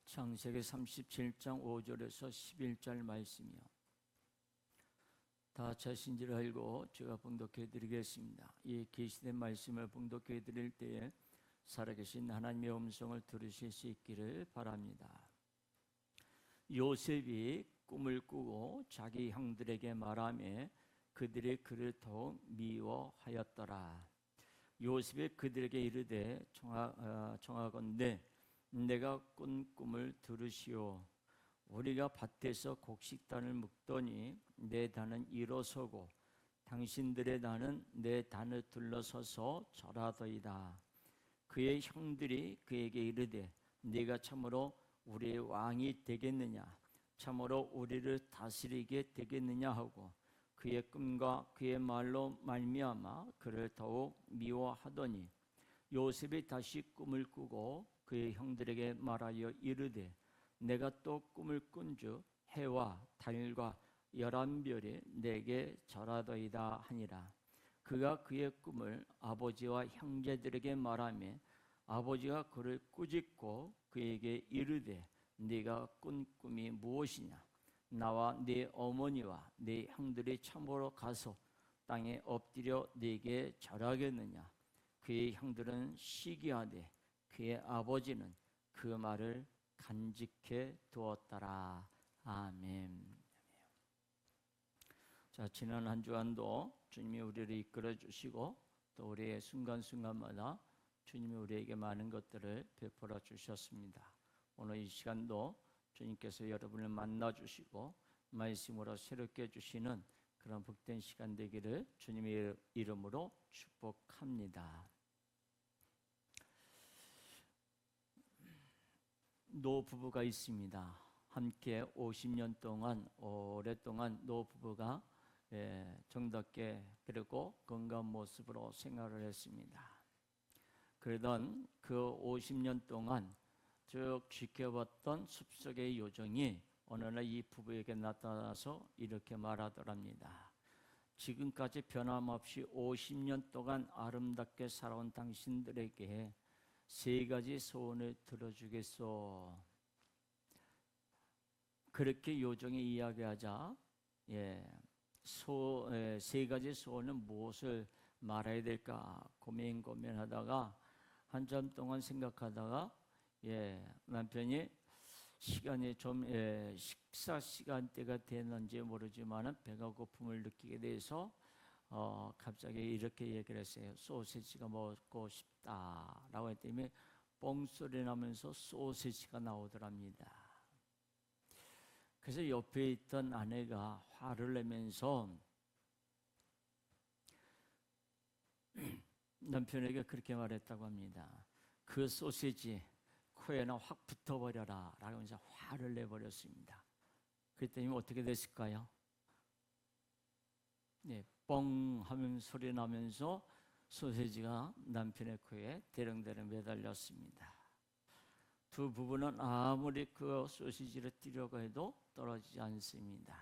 창세기 37장 5절에서 11절 말씀이요. 다 자신지를 알고 제가 봉독해 드리겠습니다. 이 계시된 말씀을 봉독해 드릴 때에 살아계신 하나님의 음성을 들으실 수 있기를 바랍니다. 요셉이 꿈을 꾸고 자기 형들에게 말하며 그들이 그를 더욱 미워하였더라. 요셉이 그들에게 이르되 청하건대 내가 꾼 꿈을 들으시오. 우리가 밭에서 곡식단을 묶더니 내 단은 일어서고 당신들의 단은 내 단을 둘러서서 절하더이다. 그의 형들이 그에게 이르되 네가 참으로 우리의 왕이 되겠느냐, 참으로 우리를 다스리게 되겠느냐 하고 그의 꿈과 그의 말로 말미암아 그를 더욱 미워하더니 요셉이 다시 꿈을 꾸고 그의 형들에게 말하여 이르되 내가 또 꿈을 꾼즉 해와 달과 11별이 내게 절하더이다 하니라. 그가 그의 꿈을 아버지와 형제들에게 말하며 아버지가 그를 꾸짖고 그에게 이르되 네가 꾼 꿈이 무엇이냐, 나와 네 어머니와 네 형들이 참으로 가서 땅에 엎드려 네게 절하겠느냐. 그의 형들은 시기하되 그의 아버지는 그 말을 간직해 두었더라. 아멘. 자, 지난 한 주간도 주님이 우리를 이끌어 주시고 또 우리의 순간순간마다 주님이 우리에게 많은 것들을 베풀어 주셨습니다. 오늘 이 시간도 주님께서 여러분을 만나 주시고 말씀으로 새롭게 주시는 그런 복된 시간 되기를 주님의 이름으로 축복합니다. 노부부가 있습니다. 함께 50년 동안 오랫동안 노부부가 정답게 그리고 건강한 모습으로 생활을 했습니다. 그러던 그 50년 동안 쭉 지켜봤던 숲속의 요정이 어느 날 이 부부에게 나타나서 이렇게 말하더랍니다. 지금까지 변함없이 50년 동안 아름답게 살아온 당신들에게 3가지 소원을 들어주겠소. 그렇게 요정이 이야기하자 3가지 소원은 무엇을 말해야 될까 고민하다가 한참 동안 생각하다가 남편이 시간이 좀 식사 시간대가 됐는지 모르지만 배가 고픔을 느끼게 돼서 갑자기 이렇게 얘기를 했어요. 소시지가 먹고 싶다라고 했더니 뻥소리 나면서 소시지가 나오더랍니다. 그래서 옆에 있던 아내가 화를 내면서 남편에게 그렇게 말했다고 합니다. 그 소시지 코에나 확 붙어버려라 라고 하면서 화를 내버렸습니다. 그랬더니 어떻게 됐을까요? 뻥 하면 소리 나면서 소시지가 남편의 코에 대령대령 매달렸습니다. 두 부부는 아무리 그 소시지를 띄려고 해도 떨어지지 않습니다.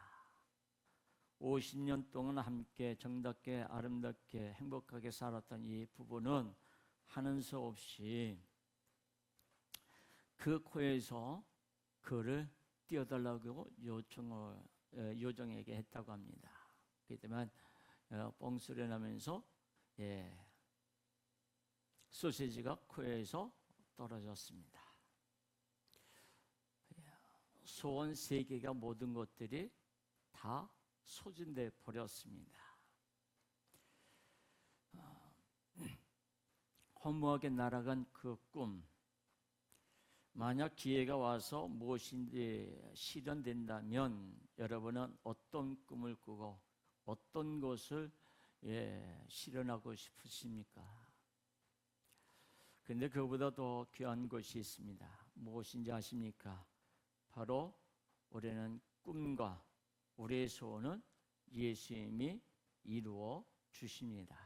50년 동안 함께 정답게 아름답게 행복하게 살았던 이 부부는 하는 수 없이 그 코에서 그를 띄워달라고 요정에게 했다고 합니다. 그렇기 때문에 뻥소리 나면서 소시지가 코에서 떨어졌습니다. 소원 3개가 모든 것들이 다 소진돼 버렸습니다. 허무하게 날아간 그 꿈, 만약 기회가 와서 무엇인지 실현된다면 여러분은 어떤 꿈을 꾸고 어떤 것을 실현하고 싶으십니까? 그런데 그보다 더 귀한 것이 있습니다. 무엇인지 아십니까? 바로 우리는 꿈과 우리의 소원은 예수님이 이루어 주십니다.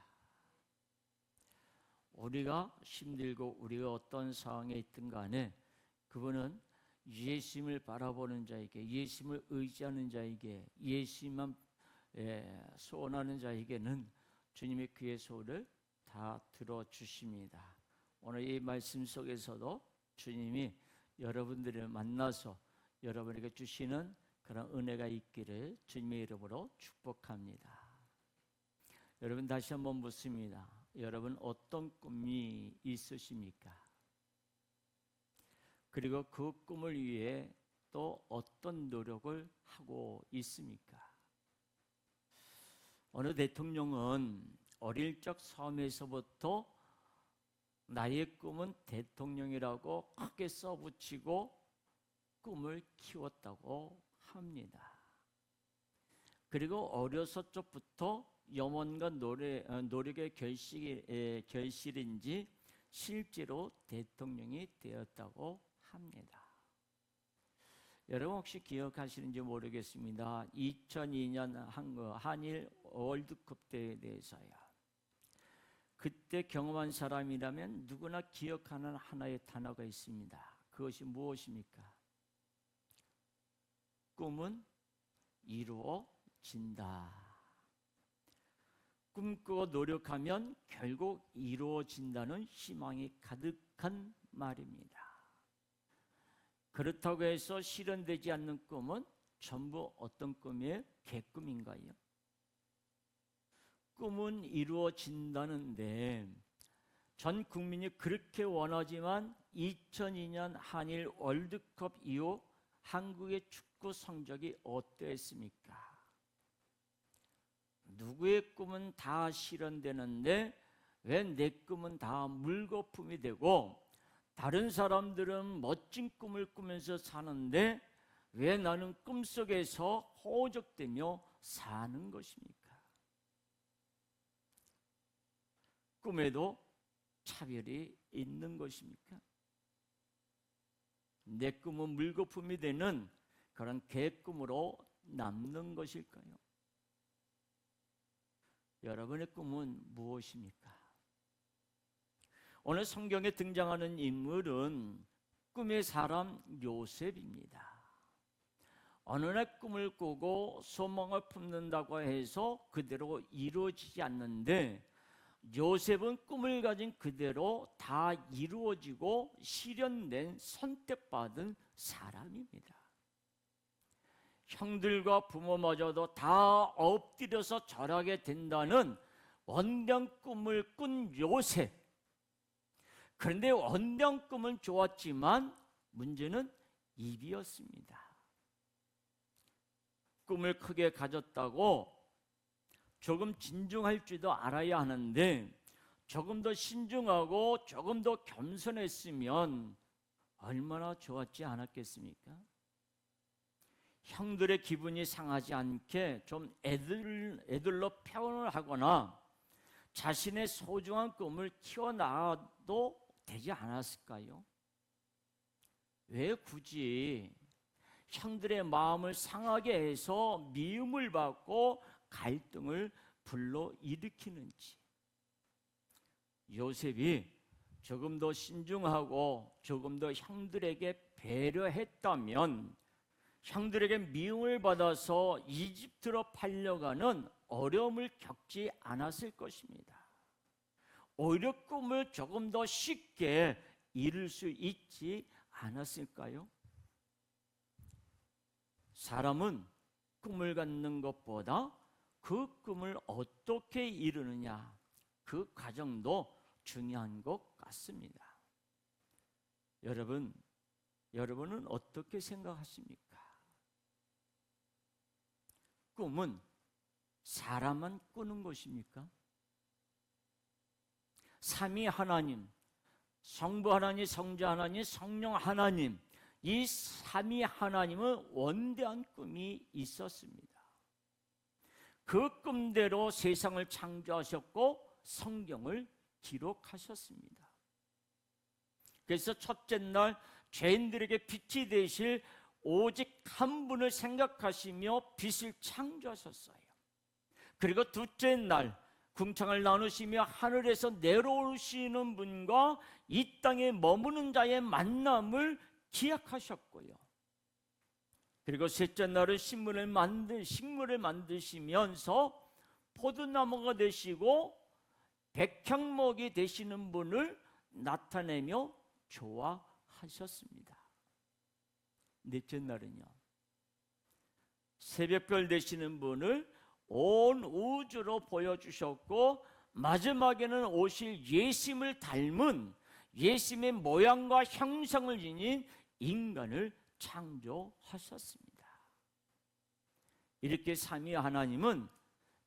우리가 힘들고 우리가 어떤 상황에 있든 간에 그분은 예수님을 바라보는 자에게, 예수님을 의지하는 자에게, 예수님만 소원하는 자에게는 주님이 그의 소원을 다 들어주십니다. 오늘 이 말씀 속에서도 주님이 여러분들을 만나서 여러분에게 주시는 그런 은혜가 있기를 주님의 이름으로 축복합니다. 여러분, 다시 한번 묻습니다. 여러분 어떤 꿈이 있으십니까? 그리고 그 꿈을 위해 또 어떤 노력을 하고 있습니까? 어느 대통령은 어릴 적 섬에서부터 나의 꿈은 대통령이라고 크게 써붙이고 꿈을 키웠다고 합니다. 그리고 어려서 적부터 염원과 노력의 결실인지 실제로 대통령이 되었다고 합니다. 여러분 혹시 기억하시는지 모르겠습니다. 2002년 한일 월드컵 대회에 대해서요. 그때 경험한 사람이라면 누구나 기억하는 하나의 단어가 있습니다. 그것이 무엇입니까? 꿈은 이루어진다. 꿈꾸고 노력하면 결국 이루어진다는 희망이 가득한 말입니다. 그렇다고 해서 실현되지 않는 꿈은 전부 어떤 꿈이에요? 개꿈인가요? 꿈은 이루어진다는데 전 국민이 그렇게 원하지만 2002년 한일 월드컵 이후 한국의 축구 성적이 어땠습니까? 누구의 꿈은 다 실현되는데 왜 내 꿈은 다 물거품이 되고 다른 사람들은 멋진 꿈을 꾸면서 사는데 왜 나는 꿈속에서 허우적대며 사는 것입니까? 꿈에도 차별이 있는 것입니까? 내 꿈은 물거품이 되는 그런 개꿈으로 남는 것일까요? 여러분의 꿈은 무엇입니까? 오늘 성경에 등장하는 인물은 꿈의 사람 요셉입니다. 어느 날 꿈을 꾸고 소망을 품는다고 해서 그대로 이루어지지 않는데 요셉은 꿈을 가진 그대로 다 이루어지고 실현된 선택받은 사람입니다. 형들과 부모마저도 다 엎드려서 절하게 된다는 원대한 꿈을 꾼 요셉. 그런데 원대한 꿈은 좋았지만 문제는 입이었습니다. 꿈을 크게 가졌다고 조금 진중할 줄도 알아야 하는데 조금 더 신중하고 조금 더 겸손했으면 얼마나 좋았지 않았겠습니까? 형들의 기분이 상하지 않게 좀 애들로 표현을 하거나 자신의 소중한 꿈을 키워나가도 되지 않았을까요? 왜 굳이 형들의 마음을 상하게 해서 미움을 받고 갈등을 불러일으키는지. 요셉이 조금 더 신중하고 조금 더 형들에게 배려했다면 형들에게 미움을 받아서 이집트로 팔려가는 어려움을 겪지 않았을 것입니다. 오히려 꿈을 조금 더 쉽게 이룰 수 있지 않았을까요? 사람은 꿈을 갖는 것보다 그 꿈을 어떻게 이루느냐, 그 과정도 중요한 것 같습니다. 여러분은 어떻게 생각하십니까? 꿈은 사람만 꾸는 것입니까? 삼위 하나님, 성부 하나님, 성자 하나님, 성령 하나님, 이 삼위 하나님은 원대한 꿈이 있었습니다. 그 꿈대로 세상을 창조하셨고 성경을 기록하셨습니다. 그래서 첫째 날 죄인들에게 빛이 되실 오직 한 분을 생각하시며 빛을 창조하셨어요. 그리고 둘째 날 궁창을 나누시며 하늘에서 내려오시는 분과 이 땅에 머무는 자의 만남을 기약하셨고요. 그리고 셋째 날은 식물을 만드시면서 포도나무가 되시고 백향목이 되시는 분을 나타내며 조화하셨습니다. 넷째 날은요, 새벽별 되시는 분을 온 우주로 보여주셨고, 마지막에는 오실 예수님을 닮은 예수님의 모양과 형상을 지닌 인간을 창조하셨습니다. 이렇게 삼위 하나님은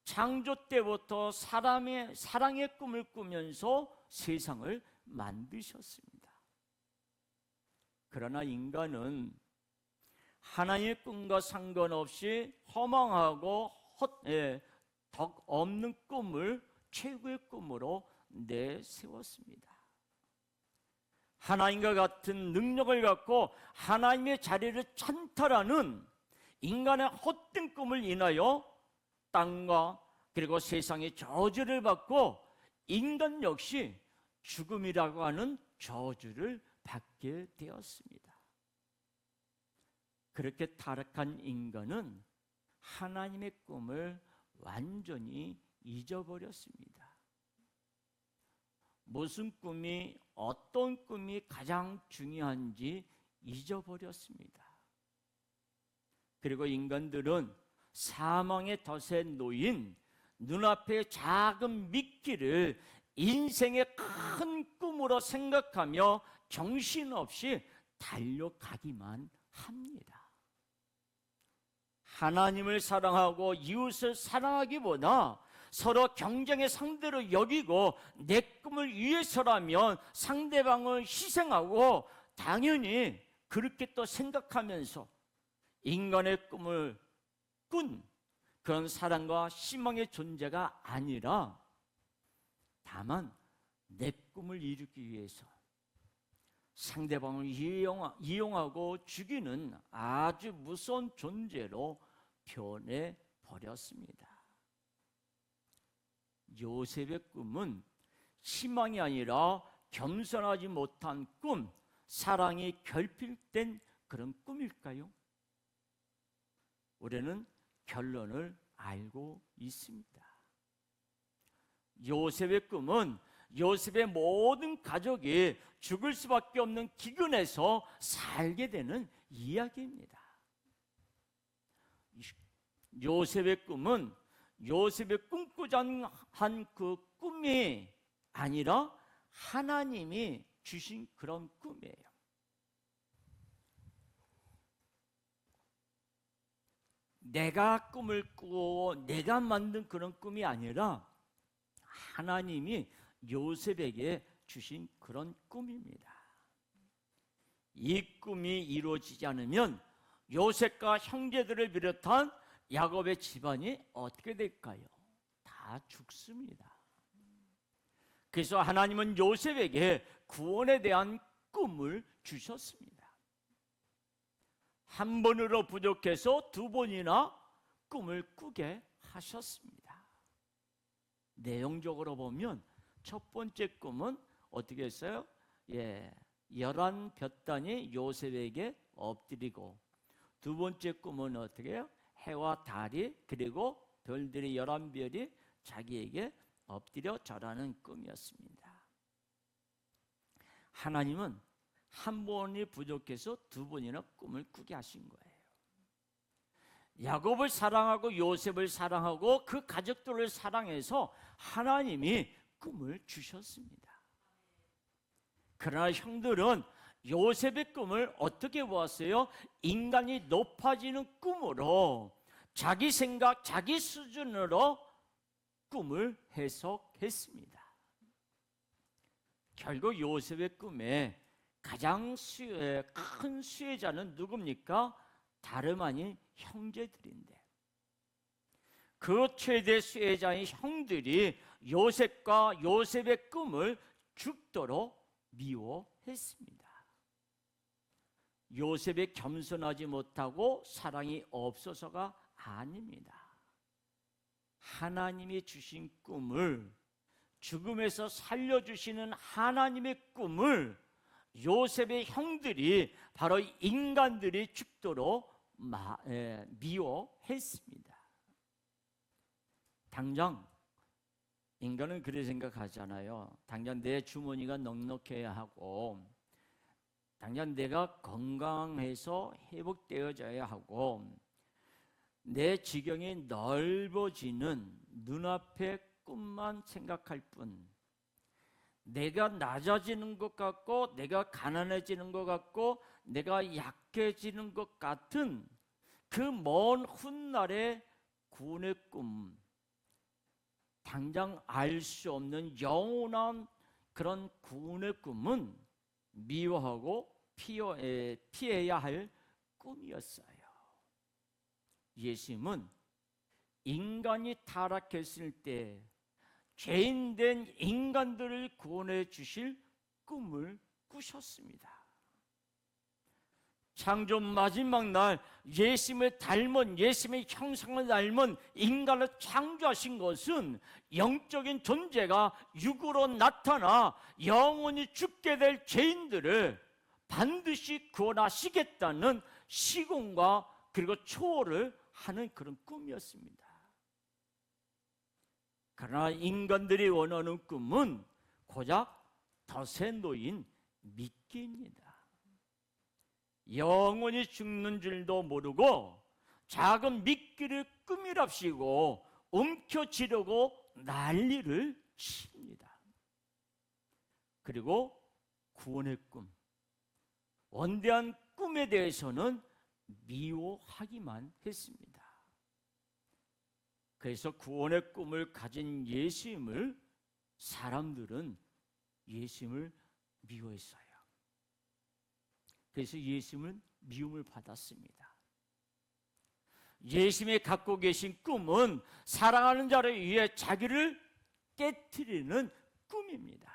창조 때부터 사랑의 꿈을 꾸면서 세상을 만드셨습니다. 그러나 인간은 하나님의 꿈과 상관없이 허망하고 덕 없는 꿈을 최고의 꿈으로 내세웠습니다. 하나님과 같은 능력을 갖고 하나님의 자리를 찬탈하는 인간의 헛된 꿈을 인하여 땅과 그리고 세상의 저주를 받고 인간 역시 죽음이라고 하는 저주를 받게 되었습니다. 그렇게 타락한 인간은 하나님의 꿈을 완전히 잊어버렸습니다. 무슨 꿈이, 어떤 꿈이 가장 중요한지 잊어버렸습니다. 그리고 인간들은 사망의 덫에 놓인 눈앞의 작은 미끼를 인생의 큰 꿈으로 생각하며 정신없이 달려가기만 합니다. 하나님을 사랑하고 이웃을 사랑하기보다 서로 경쟁의 상대로 여기고 내 꿈을 위해서라면 상대방을 희생하고 당연히 그렇게 또 생각하면서 인간의 꿈을 꾼 그런 사랑과 희망의 존재가 아니라 다만 내 꿈을 이루기 위해서 상대방을 이용하고 죽이는 아주 무서운 존재로 변해버렸습니다. 요셉의 꿈은 희망이 아니라 겸손하지 못한 꿈, 사랑이 결핍된 그런 꿈일까요? 우리는 결론을 알고 있습니다. 요셉의 꿈은 요셉의 모든 가족이 죽을 수밖에 없는 기근에서 살게 되는 이야기입니다. 요셉의 꿈은 요셉의 꿈꾸자 한 그 꿈이 아니라 하나님이 주신 그런 꿈이에요. 내가 꿈을 꾸고 내가 만든 그런 꿈이 아니라 하나님이 요셉에게 주신 그런 꿈입니다. 이 꿈이 이루어지지 않으면 요셉과 형제들을 비롯한 야곱의 집안이 어떻게 될까요? 다 죽습니다. 그래서 하나님은 요셉에게 구원에 대한 꿈을 주셨습니다. 한 번으로 부족해서 두 번이나 꿈을 꾸게 하셨습니다. 내용적으로 보면 첫 번째 꿈은 어떻게 했어요? 11볕단이 요셉에게 엎드리고, 두 번째 꿈은 어떻게 해요? 해와 달이 그리고 별들이 11별이 자기에게 엎드려 절하는 꿈이었습니다. 하나님은 한 번이 부족해서 두 번이나 꿈을 꾸게 하신 거예요. 야곱을 사랑하고 요셉을 사랑하고 그 가족들을 사랑해서 하나님이 꿈을 주셨습니다. 그러나 형들은 요셉의 꿈을 어떻게 보았어요? 인간이 높아지는 꿈으로 자기 생각, 자기 수준으로 꿈을 해석했습니다. 결국 요셉의 꿈에 가장 큰 수혜자는 누굽니까? 다름 아닌 형제들인데, 그 최대 수혜자인 형들이 요셉과 요셉의 꿈을 죽도록 미워했습니다. 요셉이 겸손하지 못하고 사랑이 없어서가 아닙니다. 하나님이 주신 꿈을, 죽음에서 살려주시는 하나님의 꿈을 요셉의 형들이, 바로 인간들이 죽도록 미워했습니다. 당장 인간은 그렇게 생각하잖아요. 당장 내 주머니가 넉넉해야 하고, 당장 내가 건강해서 회복되어져야 하고 내 지경이 넓어지는 눈앞의 꿈만 생각할 뿐, 내가 낮아지는 것 같고 내가 가난해지는 것 같고 내가 약해지는 것 같은 그 먼 훗날의 구원의 꿈, 당장 알 수 없는 영원한 그런 구원의 꿈은 미워하고 피해야 할 꿈이었어요. 예수님은 인간이 타락했을 때 죄인된 인간들을 구원해 주실 꿈을 꾸셨습니다. 창조 마지막 날 예수님의 닮은, 예수님의 형상을 닮은 인간을 창조하신 것은 영적인 존재가 육으로 나타나 영원히 죽게 될 죄인들을 반드시 구원하시겠다는 시공과 그리고 초월을 하는 그런 꿈이었습니다. 그러나 인간들이 원하는 꿈은 고작 덫에 놓인 미끼입니다. 영원히 죽는 줄도 모르고 작은 미끼를 꿈이랍시고 움켜쥐려고 난리를 칩니다. 그리고 구원의 꿈, 원대한 꿈에 대해서는 미워하기만 했습니다. 그래서 구원의 꿈을 가진 예수님을 사람들은 예수님을 미워했어요. 그래서 예수님은 미움을 받았습니다. 예수님이 갖고 계신 꿈은 사랑하는 자를 위해 자기를 깨트리는 꿈입니다.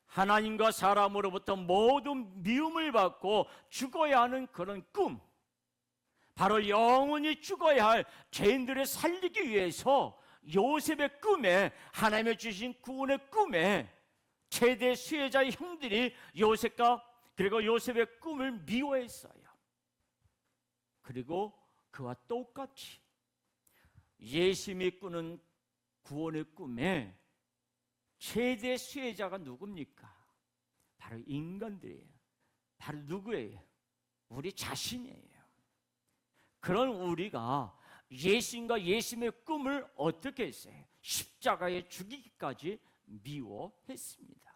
하나님과 사람으로부터 모든 미움을 받고 죽어야 하는 그런 꿈, 바로 영원히 죽어야 할 죄인들을 살리기 위해서 요셉의 꿈에, 하나님의 주신 구원의 꿈에 최대 수혜자의 형들이 요셉과 그리고 요셉의 꿈을 미워했어요. 그리고 그와 똑같이 예수님이 꾸는 구원의 꿈에 최대 수혜자가 누굽니까? 바로 인간들이에요. 바로 누구예요? 우리 자신이에요. 그런 우리가 예수님과 예수님의 꿈을 어떻게 했어요? 십자가에 죽이기까지 미워했습니다.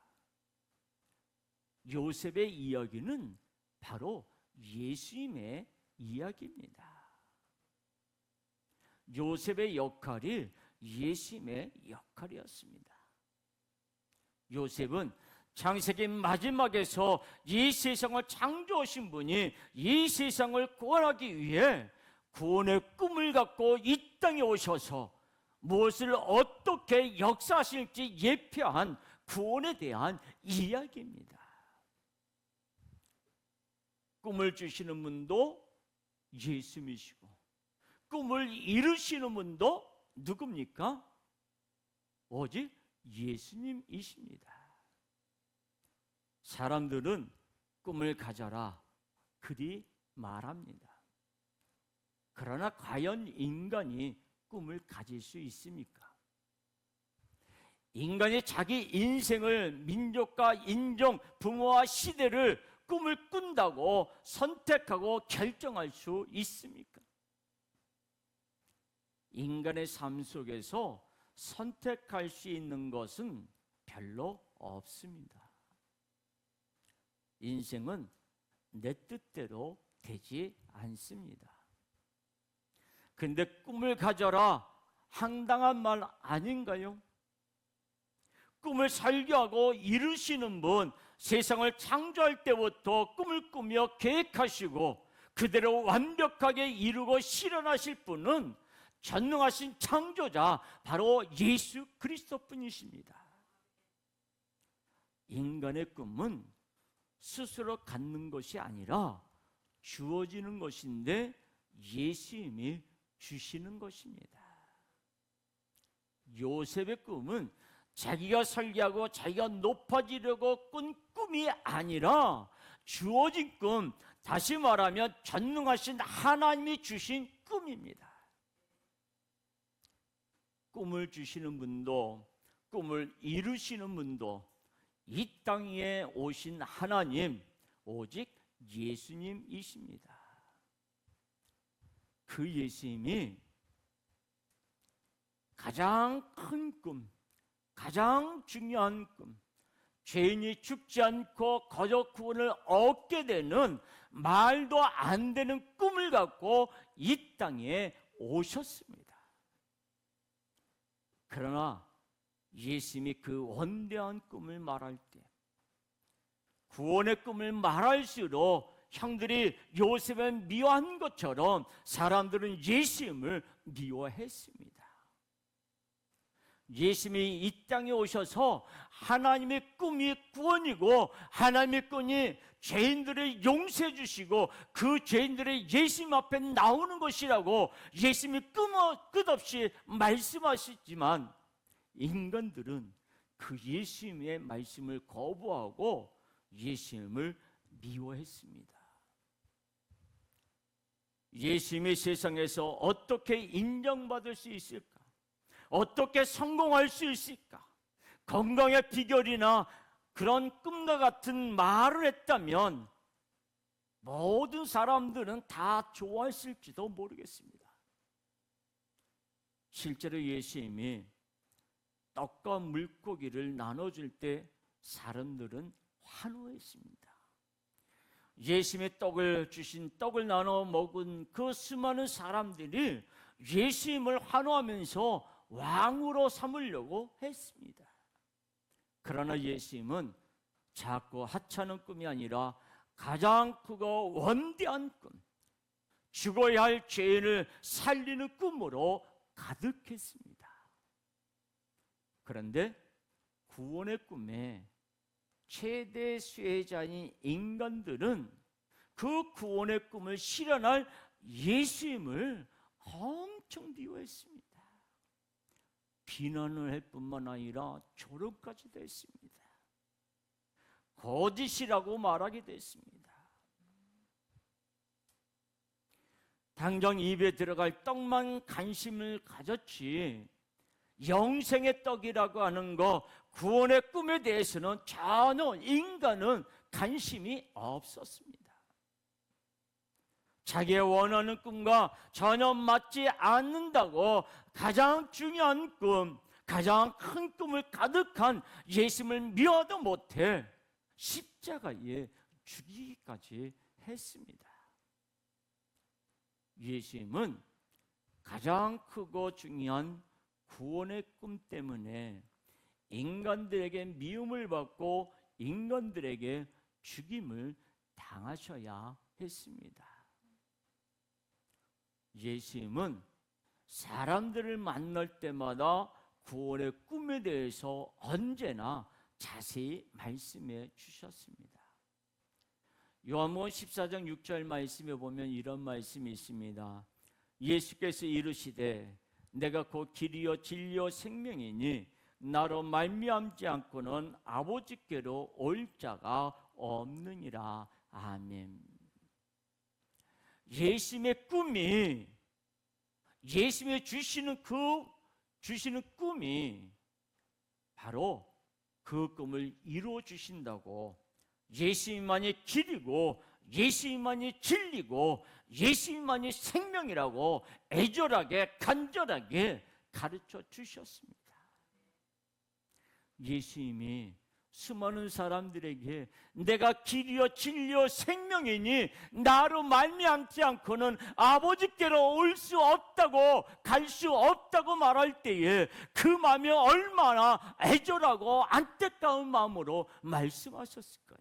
요셉의 이야기는 바로 예수님의 이야기입니다. 요셉의 역할이 예수님의 역할이었습니다. 요셉은 창세기 마지막에서 이 세상을 창조하신 분이 이 세상을 구원하기 위해 구원의 꿈을 갖고 이 땅에 오셔서 무엇을 어떻게 역사하실지 예표한 구원에 대한 이야기입니다. 꿈을 주시는 분도 예수님이시고 꿈을 이루시는 분도 누굽니까? 오직 예수님이십니다. 사람들은 꿈을 가져라 그리 말합니다. 그러나 과연 인간이 꿈을 가질 수 있습니까? 인간이 자기 인생을 민족과 인종, 부모와 시대를 꿈을 꾼다고 선택하고 결정할 수 있습니까? 인간의 삶 속에서 선택할 수 있는 것은 별로 없습니다. 인생은 내 뜻대로 되지 않습니다. 근데 꿈을 가져라 황당한 말 아닌가요? 꿈을 설계하고 이루시는 분, 세상을 창조할 때부터 꿈을 꾸며 계획하시고 그대로 완벽하게 이루고 실현하실 분은 전능하신 창조자 바로 예수 그리스도뿐이십니다. 인간의 꿈은 스스로 갖는 것이 아니라 주어지는 것인데 예수님이 주시는 것입니다. 요셉의 꿈은 자기가 설계하고 자기가 높아지려고 꾼 꿈이 아니라 주어진 꿈, 다시 말하면 전능하신 하나님이 주신 꿈입니다. 꿈을 주시는 분도 꿈을 이루시는 분도 이 땅에 오신 하나님, 오직 예수님이십니다. 그 예수님이 가장 큰 꿈, 가장 중요한 꿈, 죄인이 죽지 않고 거저 구원을 얻게 되는 말도 안 되는 꿈을 갖고 이 땅에 오셨습니다. 그러나 예수님이 그 원대한 꿈을 말할 때, 구원의 꿈을 말할수록 형들이 요셉을 미워한 것처럼 사람들은 예수님을 미워했습니다. 예수님이 이 땅에 오셔서 하나님의 꿈이 구원이고 하나님의 꿈이 죄인들을 용서해 주시고 그 죄인들의 예수님 앞에 나오는 것이라고 예수님이 끝없이 말씀하시지만 인간들은 그 예수님의 말씀을 거부하고 예수님을 미워했습니다. 예수님이 세상에서 어떻게 인정받을 수 있을까? 어떻게 성공할 수 있을까? 건강의 비결이나 그런 꿈과 같은 말을 했다면 모든 사람들은 다 좋아했을지도 모르겠습니다. 실제로 예수님이 떡과 물고기를 나눠줄 때 사람들은 환호했습니다. 예수님의 떡을 나눠 먹은 그 수많은 사람들이 예수님을 환호하면서 왕으로 삼으려고 했습니다. 그러나 예수님은 작고 하찮은 꿈이 아니라 가장 크고 원대한 꿈, 죽어야 할 죄인을 살리는 꿈으로 가득했습니다. 그런데 구원의 꿈에 최대 수혜자인 인간들은 그 구원의 꿈을 실현할 예수님을 엄청 미워했습니다. 비난을 할 뿐만 아니라 조롱까지도 했습니다. 거짓이라고 말하기도 했습니다. 당장 입에 들어갈 떡만 관심을 가졌지 영생의 떡이라고 하는 거, 구원의 꿈에 대해서는 전혀 인간은 관심이 없었습니다. 자기의 원하는 꿈과 전혀 맞지 않는다고 가장 중요한 꿈, 가장 큰 꿈을 가득한 예수님을 미워도 못해 십자가에 죽이기까지 했습니다. 예수님은 가장 크고 중요한 구원의 꿈 때문에 인간들에게 미움을 받고 인간들에게 죽임을 당하셔야 했습니다. 예수님은 사람들을 만날 때마다 구원의 꿈에 대해서 언제나 자세히 말씀해 주셨습니다. 요한복음 14장 6절 말씀에 보면 이런 말씀이 있습니다. 예수께서 이르시되 내가 곧 길이요 진리요 생명이니 나로 말미암지 않고는 아버지께로 올 자가 없느니라. 아멘. 예수님의 꿈이, 예수님이 주시는 꿈이 바로 그 꿈을 이루어 주신다고, 예수님만이 길이고 예수님만이 진리고 예수님만이 생명이라고 애절하게 간절하게 가르쳐 주셨습니다. 예수님이 수많은 사람들에게 내가 길이요 진리요 생명이니 나로 말미암지 않고는 아버지께로 올 수 없다고, 갈 수 없다고 말할 때에 그 마음이 얼마나 애절하고 안타까운 마음으로 말씀하셨을까요?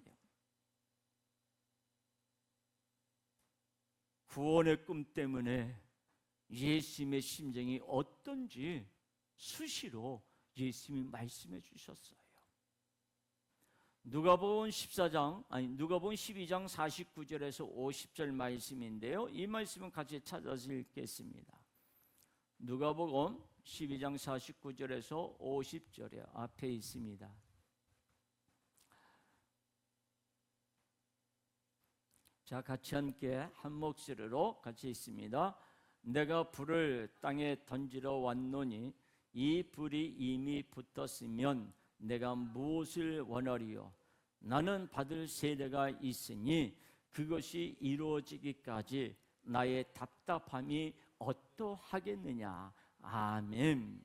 구원의 꿈 때문에 예수님의 심정이 어떤지 수시로 예수님이 말씀해 주셨어요. 누가복음 12장 49절에서 50절 말씀인데요. 이 말씀은 같이 찾아서 읽겠습니다. 누가복음 12장 49절에서 50절에 앞에 있습니다. 자, 같이 함께 한 목소리로 같이 있습니다. 내가 불을 땅에 던지러 왔노니 이 불이 이미 붙었으면 내가 무엇을 원하리요? 나는 받을 세례가 있으니 그것이 이루어지기까지 나의 답답함이 어떠하겠느냐. 아멘.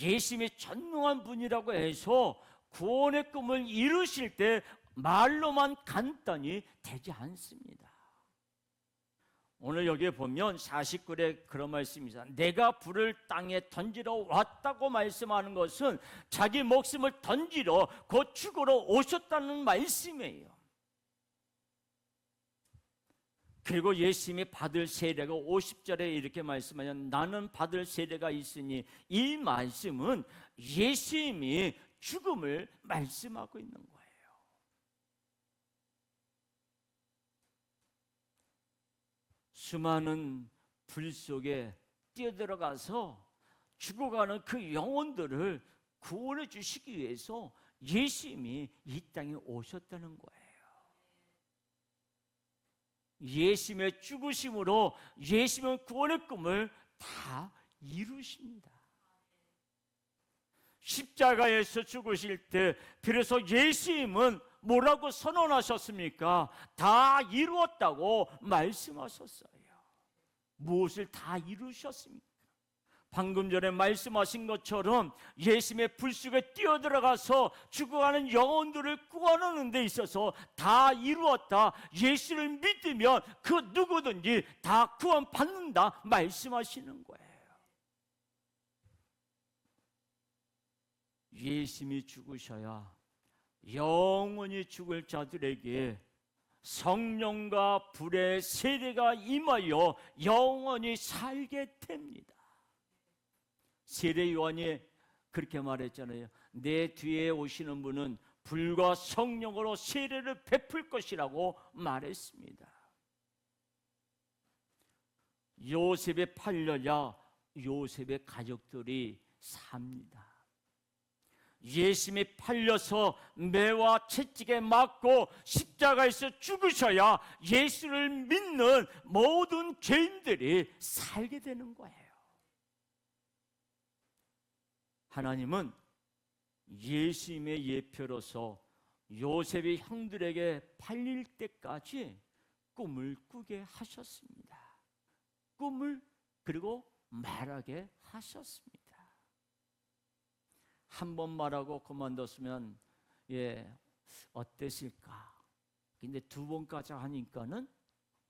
예수님이 전능한 분이라고 해서 구원의 꿈을 이루실 때 말로만 간단히 되지 않습니다. 오늘 여기에 보면 49절에 그런 말씀입니다. 내가 불을 땅에 던지러 왔다고 말씀하는 것은 자기 목숨을 던지러 곧 죽으러 오셨다는 말씀이에요. 그리고 예수님이 받을 세례가 50절에 이렇게 말씀하여 나는 받을 세례가 있으니, 이 말씀은 예수님이 죽음을 말씀하고 있는 거예요. 수많은 불 속에 뛰어들어가서 죽어가는 그 영혼들을 구원해 주시기 위해서 예수님이 이 땅에 오셨다는 거예요. 예수님의 죽으심으로 예수님은 구원의 꿈을 다 이루십니다. 십자가에서 죽으실 때 비로소 예수님은 뭐라고 선언하셨습니까? 다 이루었다고 말씀하셨어요. 무엇을 다 이루셨습니까? 방금 전에 말씀하신 것처럼 예수님의 불 속에 뛰어들어가서 죽어가는 영혼들을 구원하는 데 있어서 다 이루었다. 예수를 믿으면 그 누구든지 다 구원받는다 말씀하시는 거예요. 예수님이 죽으셔야 영원히 죽을 자들에게 성령과 불의 세례가 임하여 영원히 살게 됩니다. 세례 요한이 그렇게 말했잖아요. 내 뒤에 오시는 분은 불과 성령으로 세례를 베풀 것이라고 말했습니다. 요셉의 팔려야 요셉의 가족들이 삽니다. 예수님이 팔려서 매와 채찍에 맞고 십자가에서 죽으셔야 예수를 믿는 모든 죄인들이 살게 되는 거예요. 하나님은 예수님의 예표로서 요셉의 형들에게 팔릴 때까지 꿈을 꾸게 하셨습니다. 꿈을 그리고 말하게 하셨습니다. 한 번 말하고 그만뒀으면 어땠을까? 근데 두 번까지 하니까는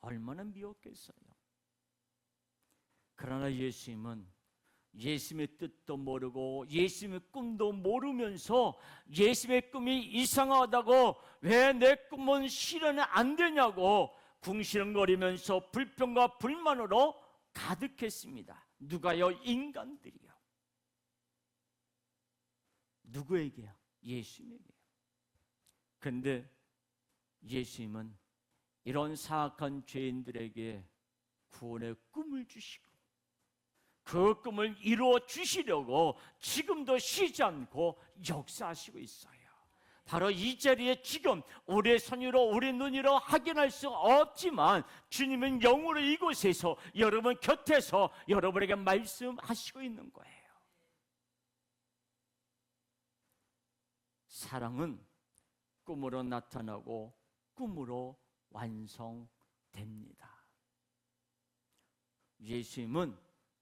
얼마나 미웠겠어요. 그러나 예수님은 예수님의 뜻도 모르고 예수님의 꿈도 모르면서 예수님의 꿈이 이상하다고, 왜 내 꿈은 실현이 안 되냐고 궁시렁거리면서 불평과 불만으로 가득했습니다. 누가요? 인간들이요. 누구에게요? 예수님에게요. 그런데 예수님은 이런 사악한 죄인들에게 구원의 꿈을 주시고 그 꿈을 이루어 주시려고 지금도 쉬지 않고 역사하시고 있어요. 바로 이 자리에 지금 우리의 손으로 우리 눈으로 확인할 수 없지만 주님은 영으로 이곳에서 여러분 곁에서 여러분에게 말씀하시고 있는 거예요. 사랑은 꿈으로 나타나고 꿈으로 완성됩니다. 예수님은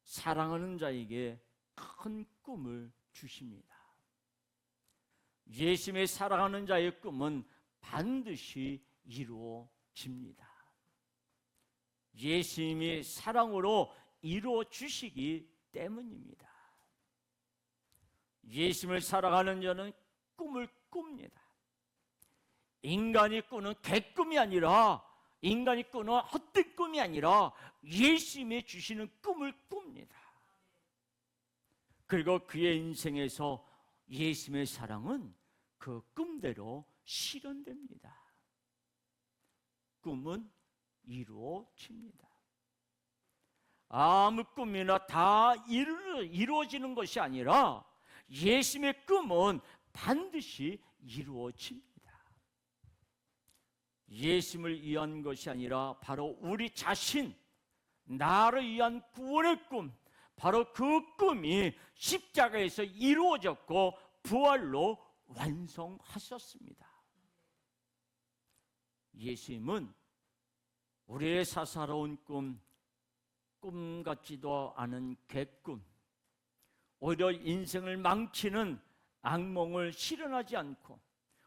사랑하는 자에게 큰 꿈을 주십니다. 예수님의 사랑하는 자의 꿈은 반드시 이루어집니다. 예수님이 사랑으로 이루어 주시기 때문입니다. 예수님을 사랑하는 자는 꿈을 꿉니다. 인간이 꾸는 개꿈이 아니라, 인간이 꾸는 헛된 꿈이 아니라 예수님이 주시는 꿈을 꿉니다. 그리고 그의 인생에서 예수님의 사랑은 그 꿈대로 실현됩니다. 꿈은 이루어집니다. 아무 꿈이나 다 이루어지는 것이 아니라 예수님의 꿈은 반드시 이루어집니다. 예수님을 위한 것이 아니라 바로 우리 자신, 나를 위한 구원의 꿈, 바로 그 꿈이 십자가에서 이루어졌고 부활로 완성하셨습니다. 예수님은 우리의 사사로운 꿈 같지도 않은 개꿈, 오히려 인생을 망치는 악몽을 실현하지 않고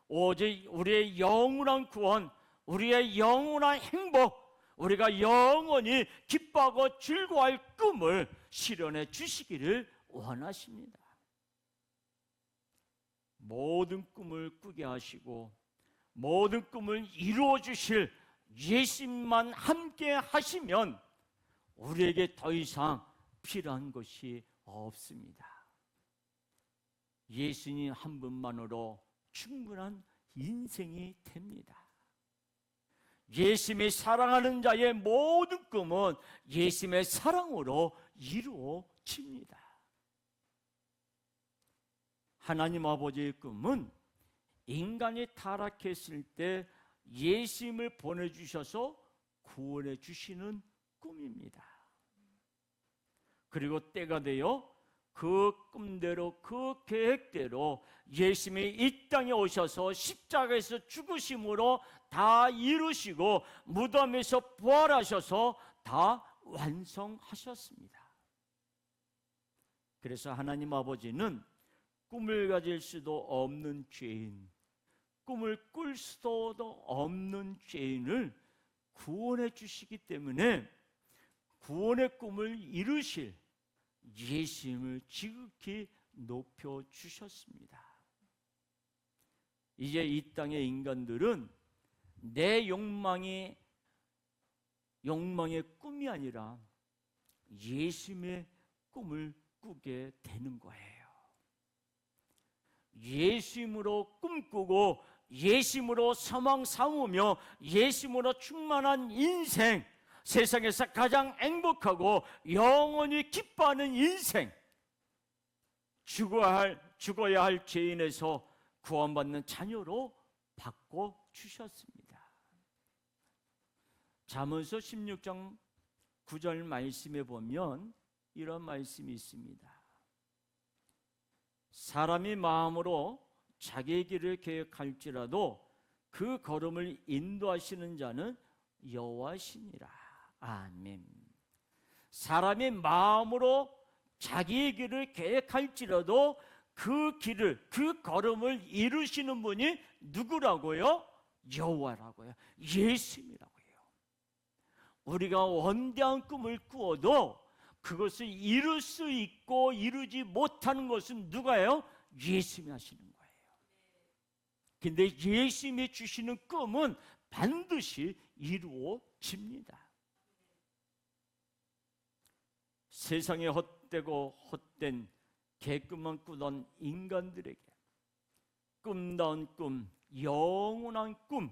오직 우리의 영원한 구원, 우리의 영원한 행복, 우리가 영원히 기뻐하고 즐거워할 꿈을 실현해 주시기를 원하십니다. 모든 꿈을 꾸게 하시고 모든 꿈을 이루어 주실 예수님만 함께 하시면 우리에게 더 이상 필요한 것이 없습니다. 예수님 한 분만으로 충분한 인생이 됩니다. 예수님이 사랑하는 자의 모든 꿈은 예수님의 사랑으로 이루어집니다. 하나님 아버지의 꿈은 인간이 타락했을 때 예수님을 보내주셔서 구원해 주시는 꿈입니다. 그리고 때가 되어 그 꿈대로 그 계획대로 예수님이 이 땅에 오셔서 십자가에서 죽으심으로 다 이루시고 무덤에서 부활하셔서 다 완성하셨습니다. 그래서 하나님 아버지는 꿈을 가질 수도 없는 죄인, 꿈을 꿀 수도 없는 죄인을 구원해 주시기 때문에 구원의 꿈을 이루실 예수님을 지극히 높여 주셨습니다. 이제 이 땅의 인간들은 내 욕망의 꿈이 아니라 예수님의 꿈을 꾸게 되는 거예요. 예수님으로 꿈꾸고 예수님으로 소망 삼으며 예수님으로 충만한 인생, 세상에서 가장 행복하고 영원히 기뻐하는 인생, 죽어야 할 죄인에서 구원받는 자녀로 바꿔주셨습니다. 잠언서 16장 9절 말씀에 보면 이런 말씀이 있습니다. 사람이 마음으로 자기의 길을 계획할지라도 그 걸음을 인도하시는 자는 여호와시니라. 아멘. 사람이 마음으로 자기의 길을 계획할지라도 그 걸음을 이루시는 분이 누구라고요? 여호와라고요. 예수님이라고요. 우리가 원대한 꿈을 꾸어도 그것을 이룰 수 있고 이루지 못하는 것은 누가요? 예수님이 하시는 거예요. 근데 예수님이 주시는 꿈은 반드시 이루어집니다. 세상에 헛되고 헛된 개꿈만 꾸던 인간들에게 꿈다운 꿈, 영원한 꿈,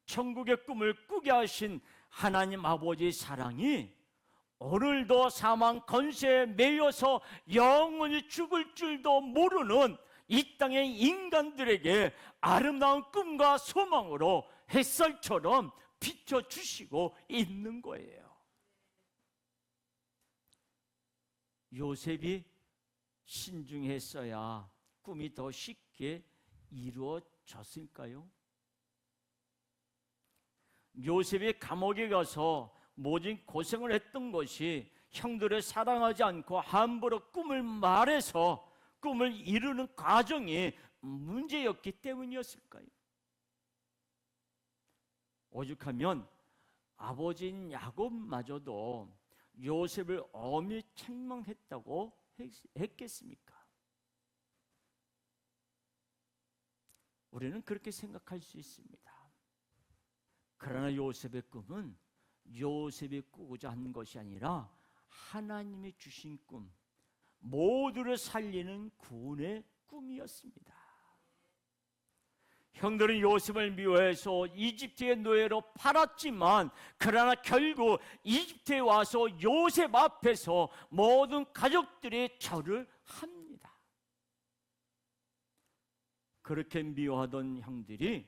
천국의 꿈을 꾸게 하신 하나님 아버지의 사랑이 오늘도 사망 권세에 매여서 영원히 죽을 줄도 모르는 이 땅의 인간들에게 아름다운 꿈과 소망으로 햇살처럼 비춰주시고 있는 거예요. 요셉이 신중했어야 꿈이 더 쉽게 이루어졌을까요? 요셉이 감옥에 가서 모진 고생을 했던 것이 형들을 사랑하지 않고 함부로 꿈을 말해서 꿈을 이루는 과정이 문제였기 때문이었을까요? 오죽하면 아버지인 야곱마저도 요셉을 엄히 책망했다고 했겠습니까? 우리는 그렇게 생각할 수 있습니다. 그러나 요셉의 꿈은 요셉이 꾸고자 한 것이 아니라 하나님이 주신 꿈, 모두를 살리는 구원의 꿈이었습니다. 형들은 요셉을 미워해서 이집트의 노예로 팔았지만 그러나 결국 이집트에 와서 요셉 앞에서 모든 가족들이 절을 합니다. 그렇게 미워하던 형들이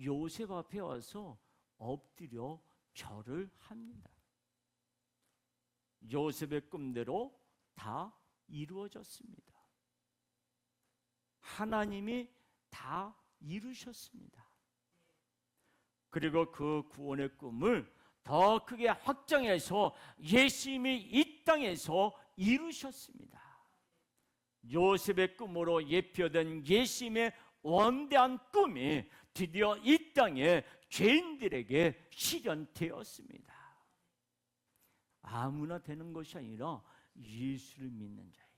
요셉 앞에 와서 엎드려 절을 합니다. 요셉의 꿈대로 다 이루어졌습니다. 하나님이 다 이루셨습니다. 그리고 그 구원의 꿈을 더 크게 확장해서 예수님이 이 땅에서 이루셨습니다. 요셉의 꿈으로 예표된 예수님의 원대한 꿈이 드디어 이 땅에 죄인들에게 실현되었습니다. 아무나 되는 것이 아니라 예수를 믿는 자에게.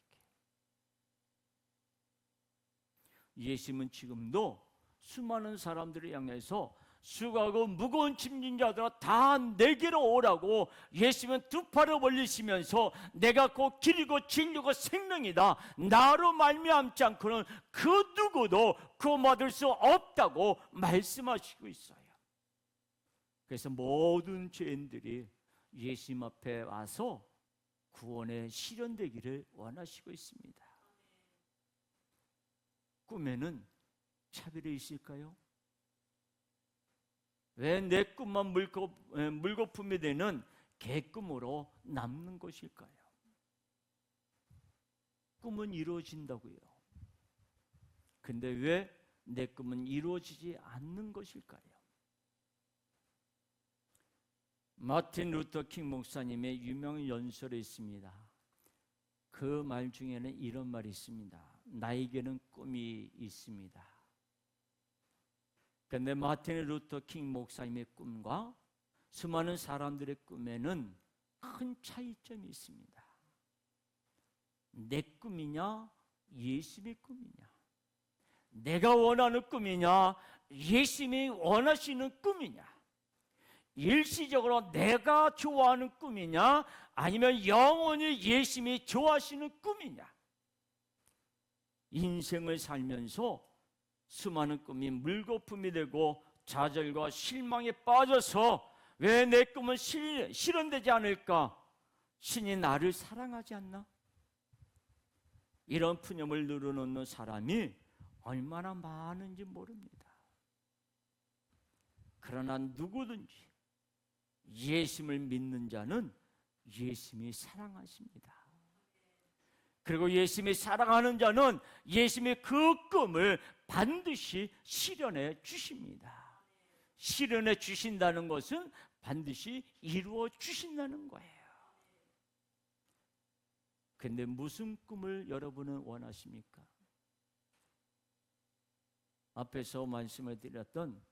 예수님은 지금도 수많은 사람들을 향해서 수고하고 무거운 짐진 자들아 다 내게로 오라고 예수님은 두 팔을 벌리시면서 내가 곧 길이고 진리고 생명이다, 나로 말미암지 않고는 그 누구도 구원받을 수 없다고 말씀하시고 있어요. 그래서 모든 죄인들이 예수님 앞에 와서 구원에 실현되기를 원하시고 있습니다. 꿈에는 차별이 있을까요? 왜 내 꿈만 물거품이 되는 개꿈으로 남는 것일까요? 꿈은 이루어진다고요. 근데 왜 내 꿈은 이루어지지 않는 것일까요? 마틴 루터 킹 목사님의 유명한 연설이 있습니다. 그 말 중에는 이런 말이 있습니다. 나에게는 꿈이 있습니다. 그런데 마틴 루터 킹 목사님의 꿈과 수많은 사람들의 꿈에는 큰 차이점이 있습니다. 내 꿈이냐, 예수님의 꿈이냐? 내가 원하는 꿈이냐, 예수님이 원하시는 꿈이냐? 일시적으로 내가 좋아하는 꿈이냐, 아니면 영원히 예수님이 좋아하시는 꿈이냐? 인생을 살면서 수많은 꿈이 물거품이 되고 좌절과 실망에 빠져서 왜 내 꿈은 실현되지 않을까? 신이 나를 사랑하지 않나? 이런 푸념을 늘어놓는 사람이 얼마나 많은지 모릅니다. 그러나 누구든지 예수님을 믿는 자는 예수님이 사랑하십니다. 그리고 예수님이 사랑하는 자는 예수님의 그 꿈을 반드시 실현해 주십니다. 실현해 주신다는 것은 반드시 이루어 주신다는 거예요. 근데 무슨 꿈을 여러분은 원하십니까? 앞에서 말씀을 드렸던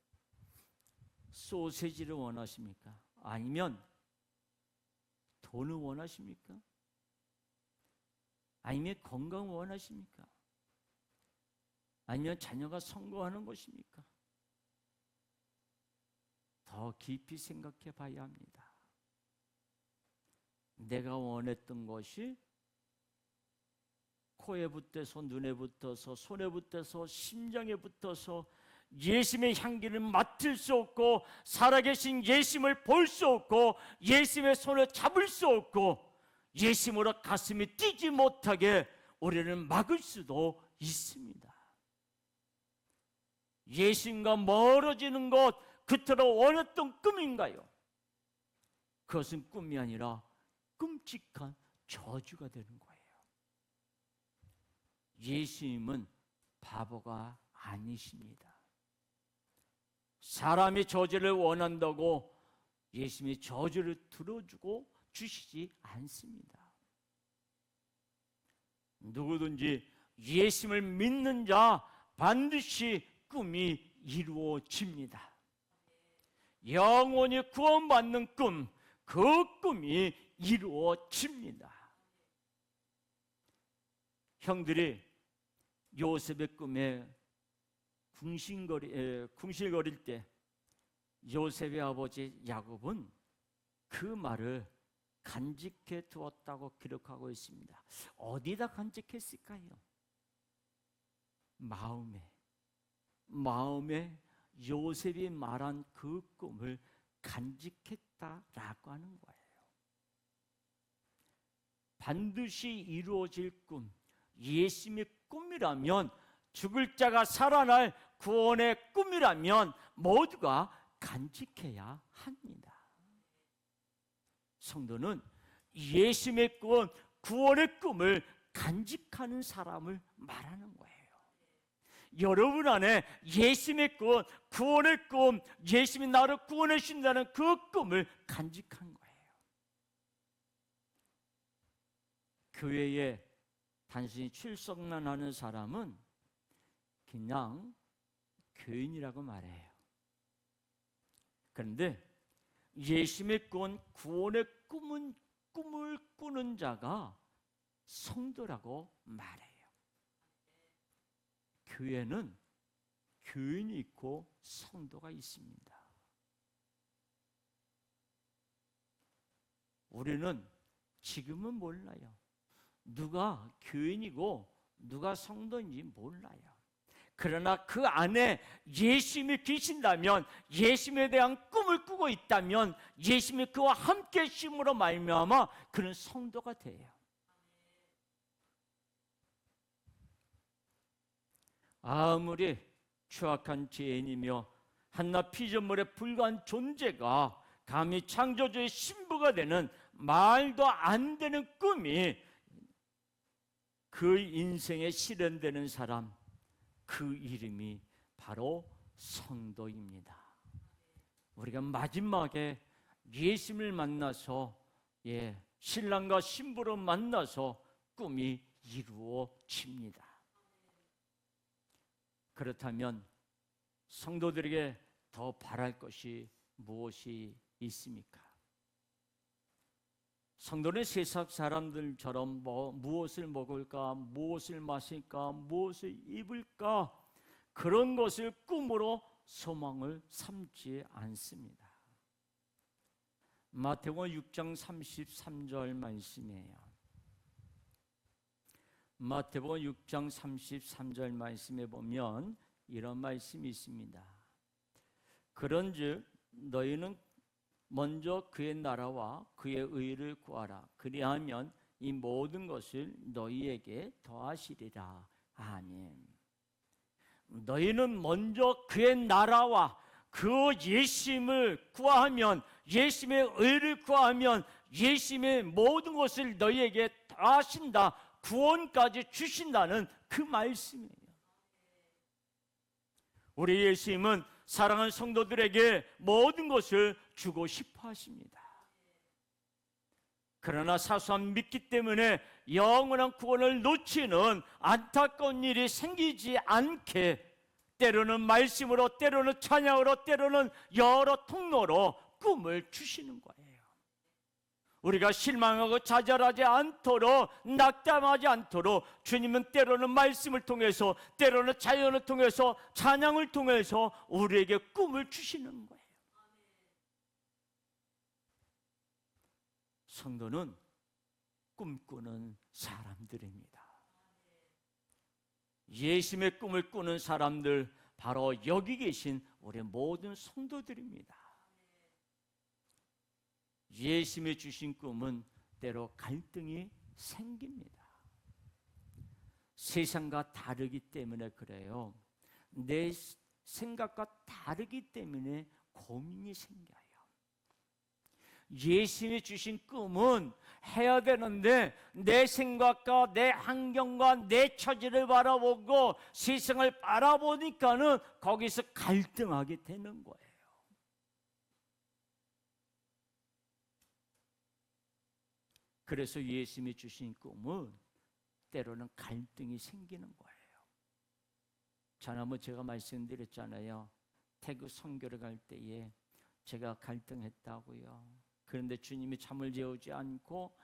소세지를 원하십니까? 아니면 돈을 원하십니까? 아니면 건강을 원하십니까? 아니면 자녀가 성공하는 것입니까? 더 깊이 생각해 봐야 합니다. 내가 원했던 것이 코에 붙어서, 눈에 붙어서, 손에 붙어서, 심장에 붙어서 예수님의 향기를 맡을 수 없고, 살아계신 예수님을 볼 수 없고, 예수님의 손을 잡을 수 없고, 예수님으로 가슴이 뛰지 못하게 우리는 막을 수도 있습니다. 예수님과 멀어지는 것, 그토록 원했던 꿈인가요? 그것은 꿈이 아니라 끔찍한 저주가 되는 거예요. 예수님은 바보가 아니십니다. 사람이 저주를 원한다고 예수님이 저주를 들어주고 주시지 않습니다. 누구든지 예수님을 믿는 자 반드시 꿈이 이루어집니다. 영원히 구원받는 꿈, 그 꿈이 이루어집니다. 형들이 요셉의 꿈에 궁실거릴 때 요셉의 아버지 야곱은 그 말을 간직해 두었다고 기록하고 있습니다. 어디다 간직했을까요? 마음에 요셉이 말한 그 꿈을 간직했다라고 하는 거예요. 반드시 이루어질 꿈, 예수님의 꿈이라면, 죽을 자가 살아날 구원의 꿈이라면 모두가 간직해야 합니다. 성도는 예수님의 꿈, 구원의 꿈을 간직하는 사람을 말하는 거예요. 여러분 안에 예수님의 꿈, 구원의 꿈, 예수님이 나를 구원해 주신다는 그 꿈을 간직한 거예요. 교회에 단순히 출석만 하는 사람은 그냥 교인이라고 말해요. 그런데 예수님의 구원의 꿈을 꾸는 자가 성도라고 말해요. 교회는 교인이 있고 성도가 있습니다. 우리는 지금은 몰라요. 누가 교인이고 누가 성도인지 몰라요. 그러나 그 안에 예수님이 계신다면, 예수님에 대한 꿈을 꾸고 있다면, 예수님이 그와 함께 심으로 말미암아 그는 성도가 돼요. 아무리 추악한 죄인이며 한낱 피조물에 불과한 존재가 감히 창조주의 신부가 되는 말도 안 되는 꿈이 그 인생에 실현되는 사람, 그 이름이 바로 성도입니다. 우리가 마지막에 예수님을 만나서 신랑과 신부를 만나서 꿈이 이루어집니다. 그렇다면 성도들에게 더 바랄 것이 무엇이 있습니까? 성도는 세상 사람들처럼 무엇을 먹을까, 무엇을 마실까, 무엇을 입을까, 그런 것을 꿈으로 소망을 삼지 않습니다. 마태복음 6장 33절 말씀이에요. 마태복음 6장 33절 말씀에 보면 이런 말씀이 있습니다. 그런즉 너희는 먼저 그의 나라와 그의 의를 구하라. 그리하면 이 모든 것을 너희에게 더하시리라. 아멘. 너희는 먼저 그의 나라와 그 예수님을 구하면, 예수님의 의를 구하면 예수님의 모든 것을 너희에게 더하신다, 구원까지 주신다는 그 말씀이에요. 우리 예수님은 사랑하는 성도들에게 모든 것을 주고 싶어 하십니다. 그러나 사소한 믿기 때문에 영원한 구원을 놓치는 안타까운 일이 생기지 않게 때로는 말씀으로, 때로는 찬양으로, 때로는 여러 통로로 꿈을 주시는 거예요. 우리가 실망하고 좌절하지 않도록, 낙담하지 않도록 주님은 때로는 말씀을 통해서, 때로는 자연을 통해서, 찬양을 통해서 우리에게 꿈을 주시는 거예요. 성도는 꿈꾸는 사람들입니다. 예수님의 꿈을 꾸는 사람들, 바로 여기 계신 우리 모든 성도들입니다. 예수님이 주신 꿈은 때로 갈등이 생깁니다. 세상과 다르기 때문에 그래요. 내 생각과 다르기 때문에 고민이 생겨요. 예수님이 주신 꿈은 해야 되는데 내 생각과 내 환경과 내 처지를 바라보고 세상을 바라보니까는 거기서 갈등하게 되는 거예요. 그래서 예수님이 주신 꿈은 때로는 갈등이 생기는 거예요. 지난번 제가 말씀드렸잖아요. 태국 선교를 갈 때에 제가 갈등했다고요. 그런데 주님이 잠을 재우지 않고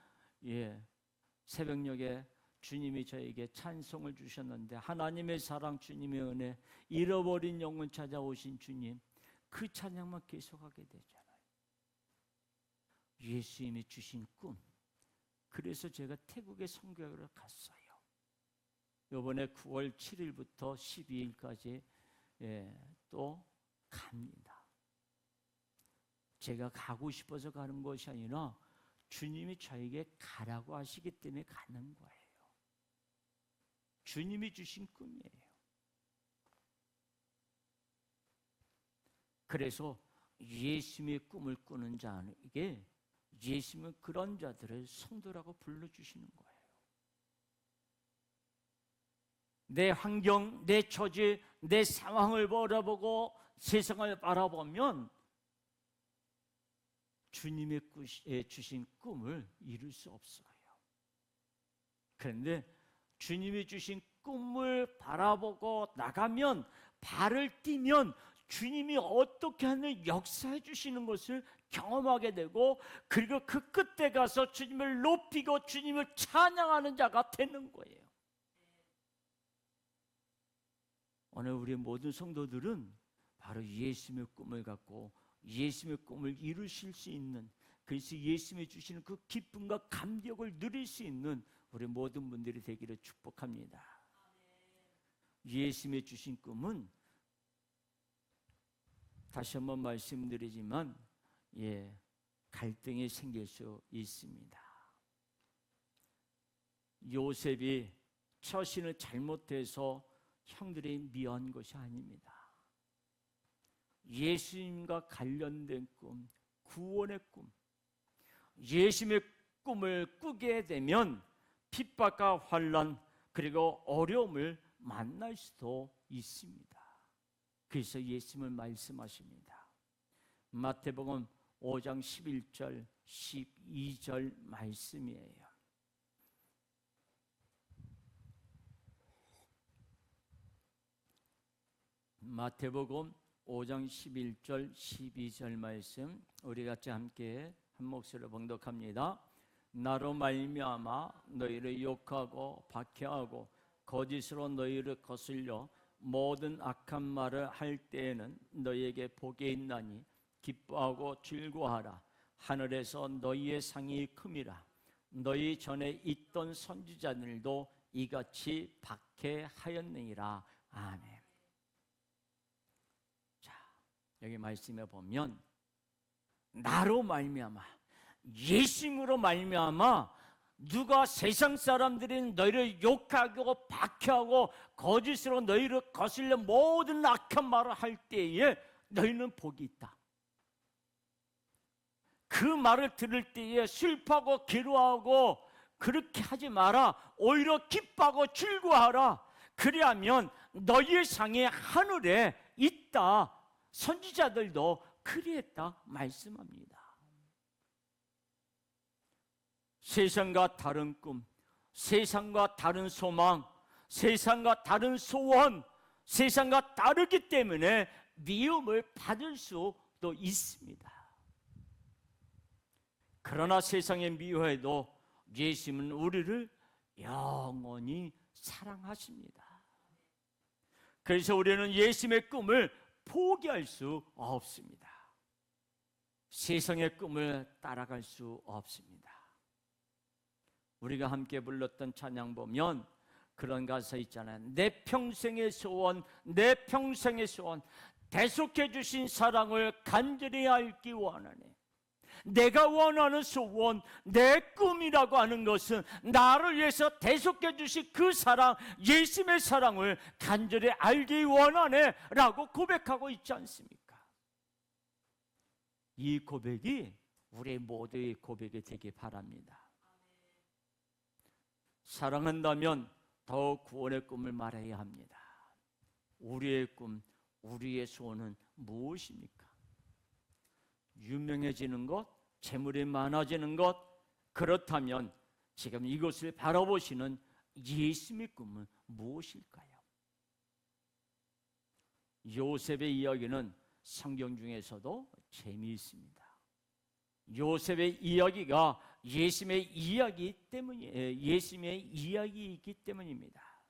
새벽녘에 주님이 저에게 찬송을 주셨는데, 하나님의 사랑, 주님의 은혜, 잃어버린 영혼 찾아오신 주님, 그 찬양만 계속하게 되잖아요. 예수님이 주신 꿈. 그래서 제가 태국에 선교를 갔어요. 이번에 9월 7일부터 12일까지 또 갑니다. 제가 가고 싶어서 가는 것이 아니라 주님이 저에게 가라고 하시기 때문에 가는 거예요. 주님이 주신 꿈이에요. 그래서 예수님의 꿈을 꾸는 자에게 예수님은 그런 자들을 성도라고 불러주시는 거예요. 내 환경, 내 처지, 내 상황을 바라보고 세상을 바라보면 주님의 주신 꿈을 이룰 수 없어요. 그런데 주님이 주신 꿈을 바라보고 나가면, 발을 띄면 주님이 어떻게 하는 역사해 주시는 것을 경험하게 되고, 그리고 그 끝에 가서 주님을 높이고 주님을 찬양하는 자가 되는 거예요. 오늘 우리 모든 성도들은 바로 예수님의 꿈을 갖고 예수님의 꿈을 이루실 수 있는, 그래서 예수님이 주시는 그 기쁨과 감격을 누릴 수 있는 우리 모든 분들이 되기를 축복합니다. 예수님이 주신 꿈은 다시 한번 말씀드리지만 갈등이 생길 수 있습니다. 요셉이 처신을 잘못해서 형들이 미워한 것이 아닙니다. 예수님과 관련된 꿈, 구원의 꿈, 예수님의 꿈을 꾸게 되면 핍박과 환난 그리고 어려움을 만날 수도 있습니다. 그래서 예수님은 말씀하십니다. 마태복음 5장 11절 12절 말씀이에요. 마태복음 5장 11절 12절 말씀, 우리 같이 함께 한 목소리로 봉독합니다. 나로 말미암아 너희를 욕하고 박해하고 거짓으로 너희를 거슬려 모든 악한 말을 할 때에는 너희에게 복이 있나니 기뻐하고 즐거워하라. 하늘에서 너희의 상이 큼이라. 너희 전에 있던 선지자들도 이같이 박해하였느니라. 아멘. 자, 여기 말씀에 보면 나로 말미암아, 예수님으로 말미암아 누가 세상 사람들이 너희를 욕하고 박해하고 거짓으로 너희를 거슬려 모든 악한 말을 할 때에 너희는 복이 있다. 그 말을 들을 때에 슬퍼하고 괴로워하고 그렇게 하지 마라. 오히려 기뻐하고 즐거워하라. 그리하면 너희의 상이 하늘에 있다. 선지자들도 그리했다 말씀합니다. 세상과 다른 꿈, 세상과 다른 소망, 세상과 다른 소원, 세상과 다르기 때문에 미움을 받을 수도 있습니다. 그러나 세상에 미워해도 예수님은 우리를 영원히 사랑하십니다. 그래서 우리는 예수님의 꿈을 포기할 수 없습니다. 세상의 꿈을 따라갈 수 없습니다. 우리가 함께 불렀던 찬양 보면 그런 가사 있잖아요. 내 평생의 소원, 내 평생의 소원, 대속해 주신 사랑을 간절히 알기 원하네. 내가 원하는 소원, 내 꿈이라고 하는 것은 나를 위해서 대속해 주신 그 사랑, 예수님의 사랑을 간절히 알기 원하네 라고 고백하고 있지 않습니까? 이 고백이 우리 모두의 고백이 되기 바랍니다. 사랑한다면 더욱 구원의 꿈을 말해야 합니다. 우리의 꿈, 우리의 소원은 무엇입니까? 유명해지는 것, 재물이 많아지는 것, 그렇다면 지금 이것을 바라보시는 예수님의 꿈은 무엇일까요? 요셉의 이야기는 성경 중에서도 재미있습니다. 요셉의 이야기가 예수님의 이야기 때문이에요. 예수님의 이야기이기 때문입니다.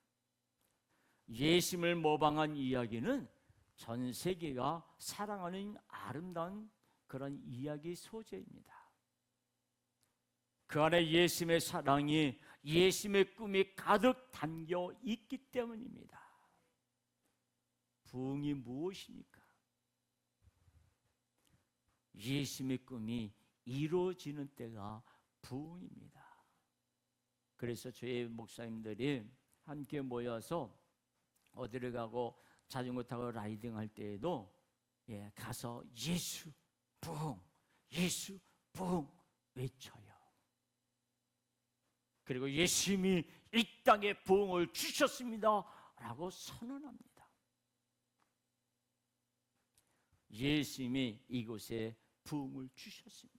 예수님을 모방한 이야기는 전 세계가 사랑하는 아름다운 그런 이야기 소재입니다. 그 안에 예수님의 사랑이, 예수님의 꿈이 가득 담겨 있기 때문입니다. 부흥이 무엇입니까? 예수님의 꿈이 이루어지는 때가 부흥입니다. 그래서 저희 목사님들이 함께 모여서 어디를 가고 자전거 타고 라이딩 할 때에도 가서 예수 부흥, 예수 부흥 외쳐요. 그리고 예수님이 이 땅에 부흥을 주셨습니다 라고 선언합니다. 예수님이 이곳에 부흥을 주셨습니다.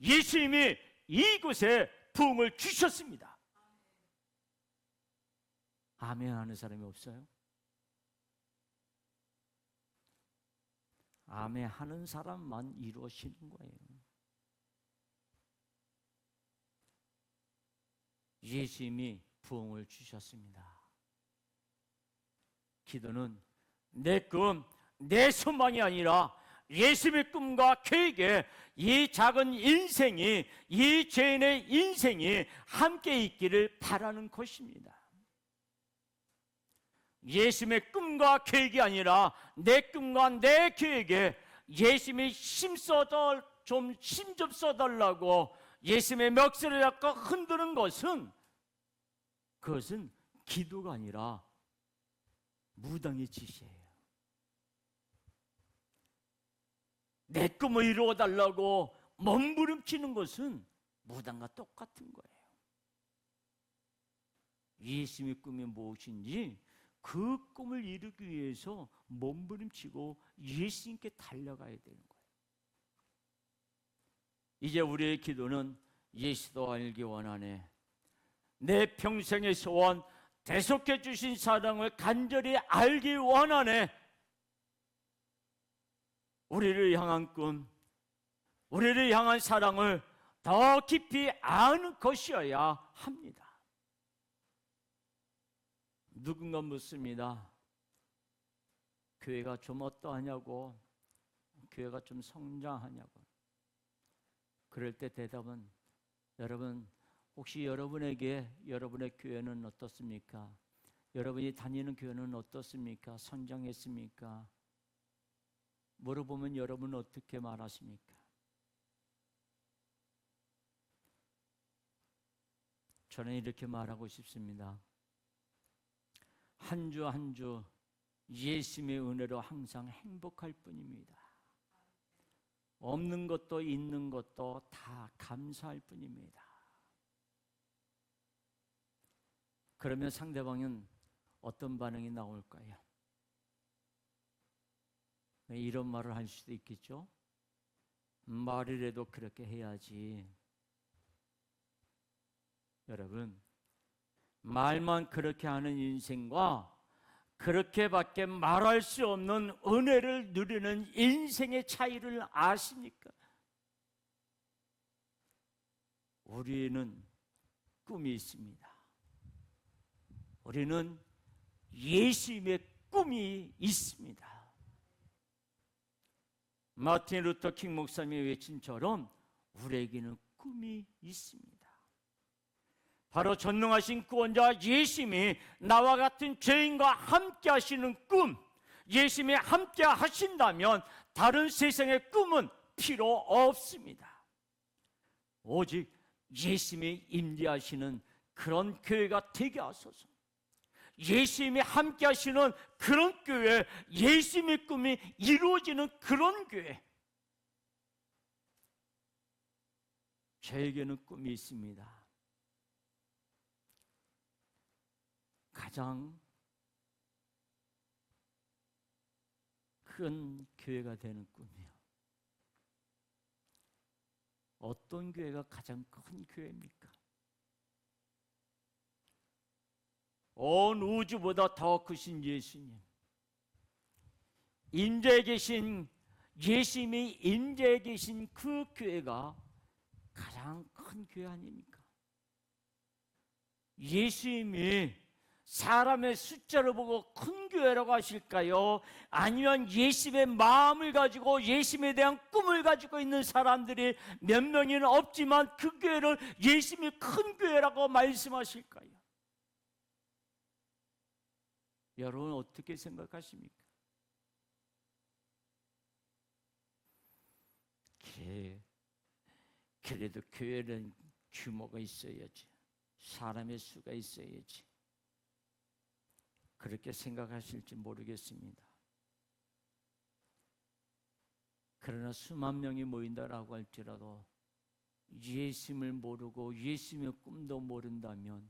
예수님이 이곳에 부흥을 주셨습니다. 아멘 하는 사람이 없어요? 아멘 하는 사람만 이루어지는 거예요. 예수님이 부흥을 주셨습니다. 기도는 내 꿈, 내 소망이 아니라 예수님의 꿈과 계획에 이 작은 인생이, 이 죄인의 인생이 함께 있기를 바라는 것입니다. 예수님의 꿈과 계획이 아니라 내 꿈과 내 계획에 예수님이 힘 좀 써달라고 예수님의 멱살을 잡고 흔드는 것은, 그것은 기도가 아니라 무당의 짓이에요. 내 꿈을 이루어달라고 몸부림치는 것은 무당과 똑같은 거예요. 예수님의 꿈이 무엇인지 그 꿈을 이루기 위해서 몸부림치고 예수님께 달려가야 되는 거예요. 이제 우리의 기도는 예수도 알기 원하네, 내 평생의 소원, 대속해 주신 사랑을 간절히 알기 원하네, 우리를 향한 꿈, 우리를 향한 사랑을 더 깊이 아는 것이어야 합니다. 누군가 묻습니다. 교회가 좀 어떠하냐고, 교회가 좀 성장하냐고. 그럴 때 대답은, 여러분 혹시 여러분에게 여러분의 교회는 어떻습니까? 여러분이 다니는 교회는 어떻습니까? 성장했습니까? 물어보면 여러분은 어떻게 말하십니까? 저는 이렇게 말하고 싶습니다. 한 주 한 주 예수님의 은혜로 항상 행복할 뿐입니다. 없는 것도 있는 것도 다 감사할 뿐입니다. 그러면 상대방은 어떤 반응이 나올까요? 이런 말을 할 수도 있겠죠. 말이라도 그렇게 해야지. 여러분, 말만 그렇게 하는 인생과 그렇게밖에 말할 수 없는 은혜를 누리는 인생의 차이를 아십니까? 우리는 꿈이 있습니다. 우리는 예수님의 꿈이 있습니다. 마틴 루터 킹 목사님이 외친처럼 우리에게는 꿈이 있습니다. 바로 전능하신 구원자 예수님이 나와 같은 죄인과 함께 하시는 꿈, 예수님이 함께 하신다면 다른 세상의 꿈은 필요 없습니다. 오직 예수님이 임재하시는 그런 교회가 되게 하소서. 예수님이 함께 하시는 그런 교회, 예수님의 꿈이 이루어지는 그런 교회. 저에게는 꿈이 있습니다. 가장 큰 교회가 되는 꿈이요. 어떤 교회가 가장 큰 교회입니까? 온 우주보다 더 크신 예수님, 임재해 계신 예수님이 임재해 계신 그 교회가 가장 큰 교회 아닙니까? 예수님이 사람의 숫자를 보고 큰 교회라고 하실까요? 아니면 예수님의 마음을 가지고 예수님에 대한 꿈을 가지고 있는 사람들이 몇 명이는 없지만 그 교회를 예수님이 큰 교회라고 말씀하실까요? 여러분 어떻게 생각하십니까? 그래도 교회는 규모가 있어야지, 사람의 수가 있어야지, 그렇게 생각하실지 모르겠습니다. 그러나 수만 명이 모인다라고 할지라도 예수님을 모르고 예수님의 꿈도 모른다면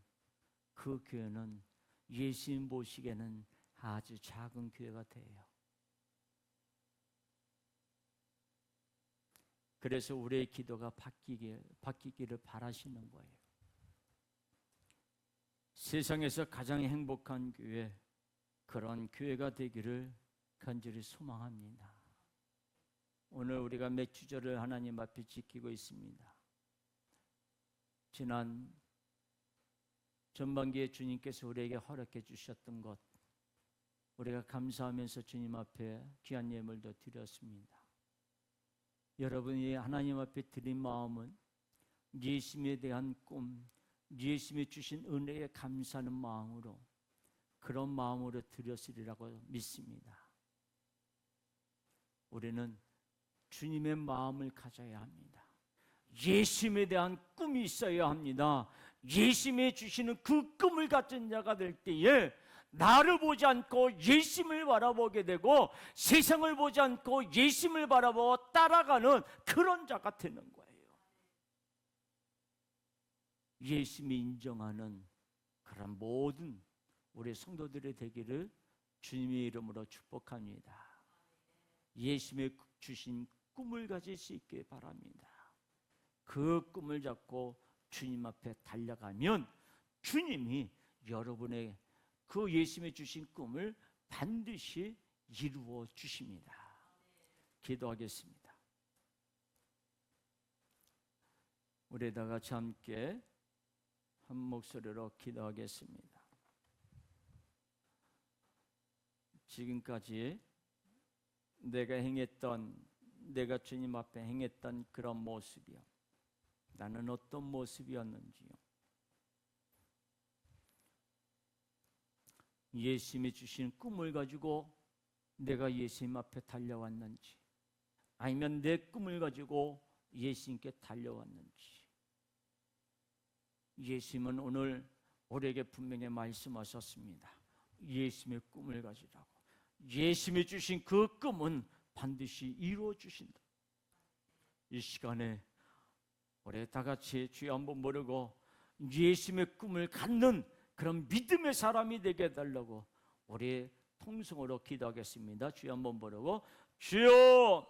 그 교회는 예수님 보시기에는 아주 작은 교회가 돼요. 그래서 우리의 기도가 바뀌기를 바라시는 거예요. 세상에서 가장 행복한 교회, 그런 교회가 되기를 간절히 소망합니다. 오늘 우리가 맥주절을 하나님 앞에 지키고 있습니다. 지난 전반기에 주님께서 우리에게 허락해 주셨던 것, 우리가 감사하면서 주님 앞에 귀한 예물도 드렸습니다. 여러분이 하나님 앞에 드린 마음은 예수님에 대한 꿈, 예수님이 주신 은혜에 감사하는 마음으로, 그런 마음으로 드렸으리라고 믿습니다. 우리는 주님의 마음을 가져야 합니다. 예수님에 대한 꿈이 있어야 합니다. 예수님이 주시는 그 꿈을 가진 자가 될 때에 나를 보지 않고 예수님을 바라보게 되고, 세상을 보지 않고 예수님을 바라보고 따라가는 그런 자가 되는 거예요. 예수님이 인정하는 그런 모든 우리 성도들이 되기를 주님의 이름으로 축복합니다. 예수님의 주신 꿈을 가질 수 있게 바랍니다. 그 꿈을 잡고 주님 앞에 달려가면 주님이 여러분의 그 예수님이 주신 꿈을 반드시 이루어 주십니다. 기도하겠습니다. 우리 다 같이 함께 한 목소리로 기도하겠습니다. 지금까지 내가 주님 앞에 행했던 그런 모습이요, 나는 어떤 모습이었는지요, 예수님이 주신 꿈을 가지고 내가 예수님 앞에 달려왔는지, 아니면 내 꿈을 가지고 예수님께 달려왔는지. 예수님은 오늘 우리에게 분명히 말씀하셨습니다. 예수님의 꿈을 가지라고. 예수님이 주신 그 꿈은 반드시 이루어 주신다. 이 시간에 우리 다 같이 주여 한번 부르고 예수님의 꿈을 갖는 그런 믿음의 사람이 되게 해달라고 우리 통성으로 기도하겠습니다. 주여 한번 부르고 주여